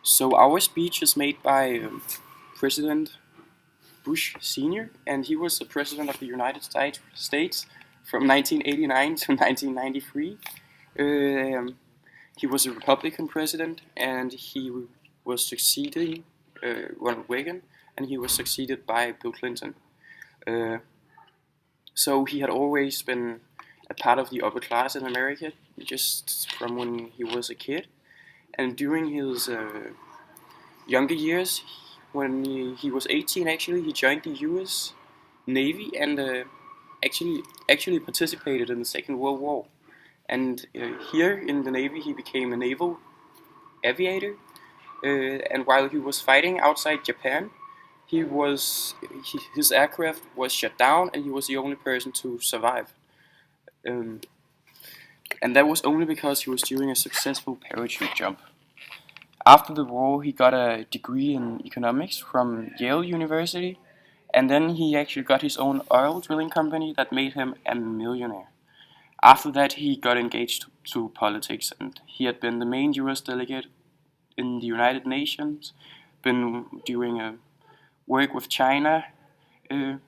So our speech is made by President Bush Sr., and he was the President of the United States from 1989 to 1993. He was a Republican president, and he was succeeding Ronald Reagan, and he was succeeded by Bill Clinton. Uh, so he had always been a part of the upper class in America, just from when he was a kid. And during his younger years, when he was 18, actually, he joined the U.S. Navy and actually participated in the Second World War. And here in the Navy, he became a naval aviator. And while he was fighting outside Japan, his aircraft was shut down, and he was the only person to survive. Um, and that was only because he was doing a successful parachute jump. After the war, he got a degree in economics from Yale University, and then he actually got his own oil drilling company that made him a millionaire. After that, he got engaged to politics, and he had been the main US delegate in the United Nations, been doing work with China, and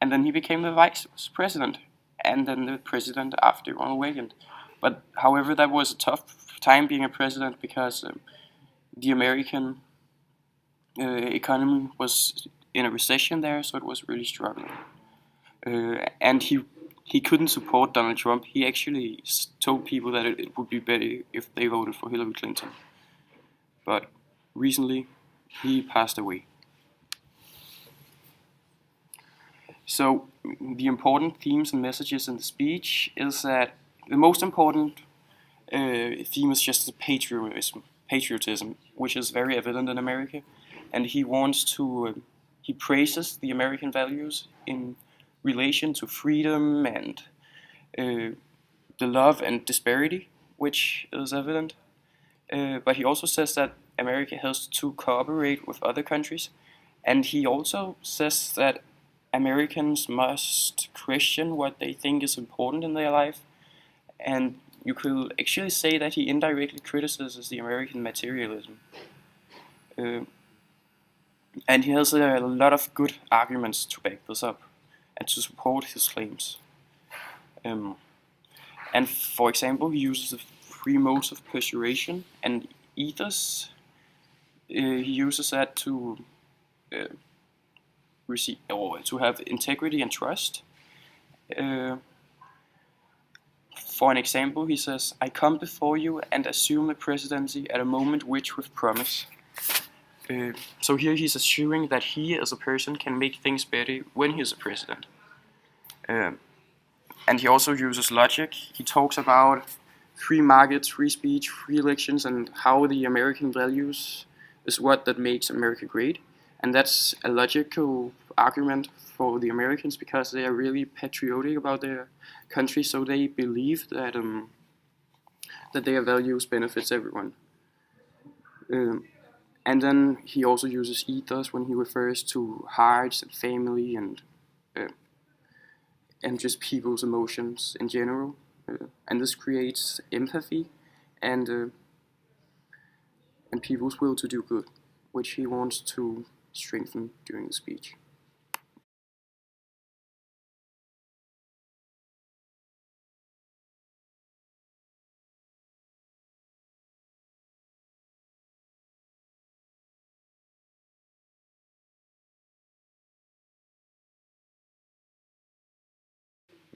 then he became the vice president, and then the president after Ronald Reagan. But however, that was a tough time being a president because the American economy was in a recession there, so it was really struggling. And he couldn't support Donald Trump. He actually told people that it would be better if they voted for Hillary Clinton. But recently, he passed away. So the important themes and messages in the speech is that the most important theme is just the patriotism, which is very evident in America, and he praises the American values in relation to freedom and the love and disparity, which is evident. But he also says that America has to cooperate with other countries, and he also says that Americans must question what they think is important in their life, and you could actually say that he indirectly criticizes the American materialism. Uh, and he has a lot of good arguments to back this up and to support his claims. Um, and for example, he uses the three modes of persuasion and ethos. He uses that to receive or to have integrity and trust. Uh, For an example, he says, "I come before you and assume the presidency at a moment which with promise." So here he's assuring that he as a person can make things better when he's a president. And he also uses logic. He talks about free markets, free speech, free elections, and how the American values is what that makes America great. And that's a logical argument for the Americans because they are really patriotic about their country, so they believe that that their values benefits everyone. And then he also uses ethos when he refers to hearts and family and just people's emotions in general. And this creates empathy and and people's will to do good, which he wants to strengthen during the speech.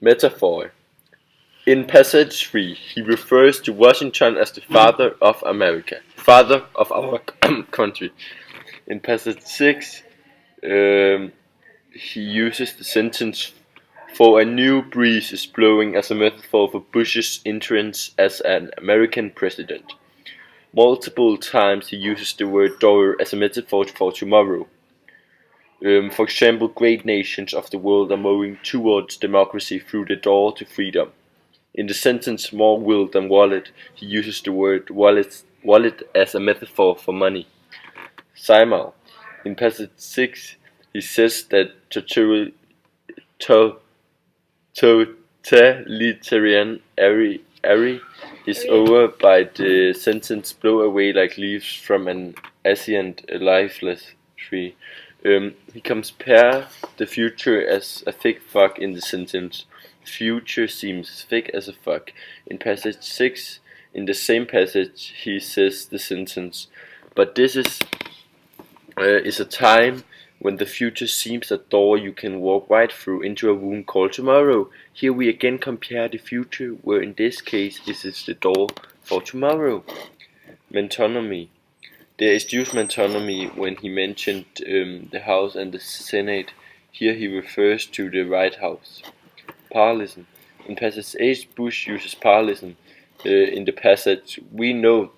Metaphor. In passage 3, he refers to Washington as the father of America, father of our country. In passage 6, he uses the sentence, "For a new breeze is blowing," as a metaphor for Bush's entrance as an American president. Multiple times he uses the word door as a metaphor for tomorrow. For example, great nations of the world are moving towards democracy through the door to freedom. In the sentence "more will than wallet," he uses the word wallet as a metaphor for money. Simon, in passage 6, he says that totalitarian is over by the sentence blow away like leaves from an ascent lifeless tree. He compares the future as a thick fog in the sentence. Future seems thick as a fog. In passage 6, in the same passage, he says the sentence, but this is a time when the future seems a door you can walk right through into a room called tomorrow. Here we again compare the future, where in this case it is the door for tomorrow. Metonymy. There is used metonymy when he mentioned the House and the Senate. Here he refers to the White House. Parallelism. In passage 8, Bush uses parallelism. In the passage, we know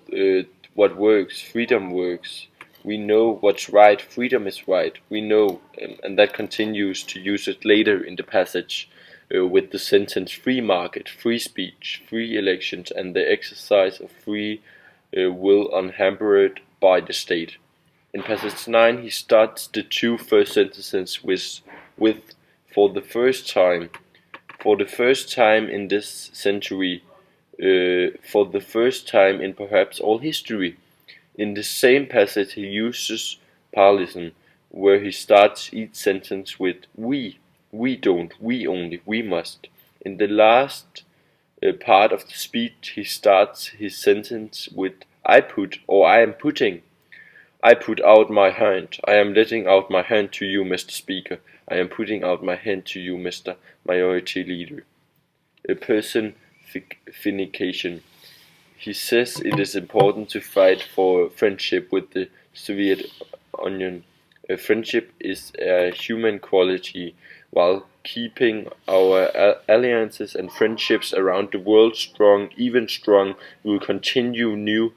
what works, freedom works. We know what's right, freedom is right. We know, and that continues to use it later in the passage with the sentence free market, free speech, free elections, and the exercise of free will unhampered by the state. In passage 9, he starts the two first sentences with for the first time in this century, for the first time in perhaps all history. In the same passage he uses parallelism, where he starts each sentence with we don't, we only, we must. In the last part of the speech he starts his sentence with I put, or I am putting. I put out my hand. I am letting out my hand to you, Mr. Speaker. I am putting out my hand to you, Mr. Minority Leader. A personification. He says it is important to fight for friendship with the Soviet Union. Friendship is a human quality. While keeping our alliances and friendships around the world strong, even strong, we will continue new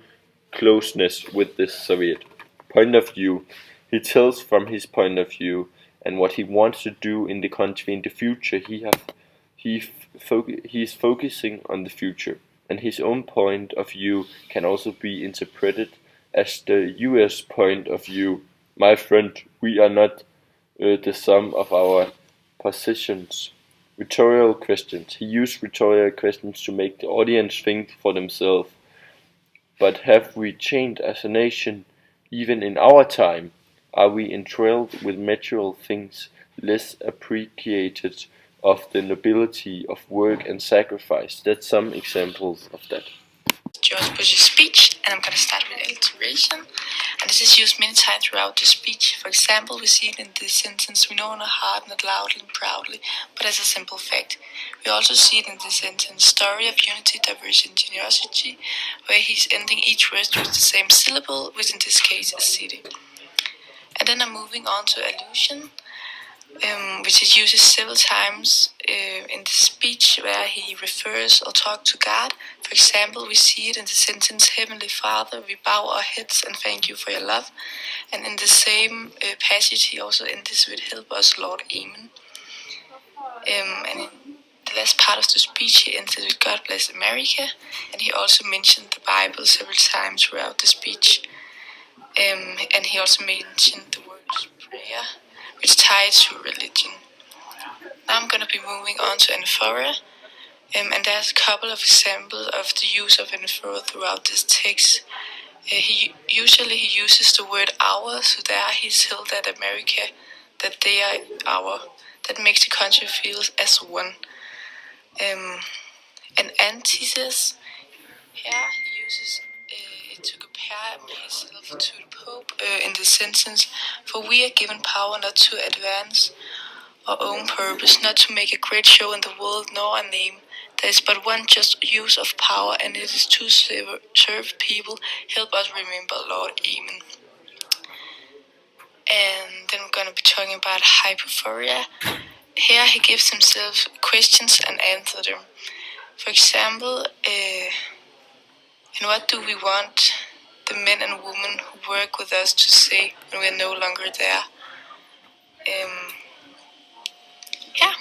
closeness with the Soviet point of view. He tells from his point of view and what he wants to do in the country in the future. He is focusing on the future, and his own point of view can also be interpreted as the US point of view. My friend, we are not the sum of our positions. Rhetorical questions. He used rhetorical questions to make the audience think for themselves. But have we changed as a nation, even in our time? Are we enthralled with material things, less appreciated of the nobility of work and sacrifice? That's some examples of that. George Bush's speech, and I'm going to start with alliteration. And this is used many times throughout the speech. For example, we see it in this sentence, we know in our heart, not loudly and proudly, but as a simple fact. We also see it in the sentence, story of unity, diversity, and generosity, where he's ending each word with the same syllable, which in this case is city. And then I'm moving on to allusion, which is used several times in the speech where he refers or talks to God. For example, we see it in the sentence, Heavenly Father, we bow our heads and thank you for your love. And in the same passage, he also ends this with, help us, Lord, Amen. And in the last part of the speech, he ends it with, God bless America. And he also mentioned the Bible several times throughout the speech. And he also mentioned the word prayer, which ties to religion. Now I'm going to be moving on to anaphora, and there's a couple of examples of the use of anaphora throughout this text. He uses the word our, so there he's held that America, that they are our, that makes the country feel as one. And antithesis, here he uses to compare himself to the Pope in the sentence, for we are given power not to advance our own purpose, not to make a great show in the world, nor a name. There is but one just use of power, and it is to serve people. Help us remember, Lord. Amen. And then we're going to be talking about hypophoria. Here he gives himself questions and answers them. For example, and what do we want the men and women who work with us to say when we are no longer there? Yeah.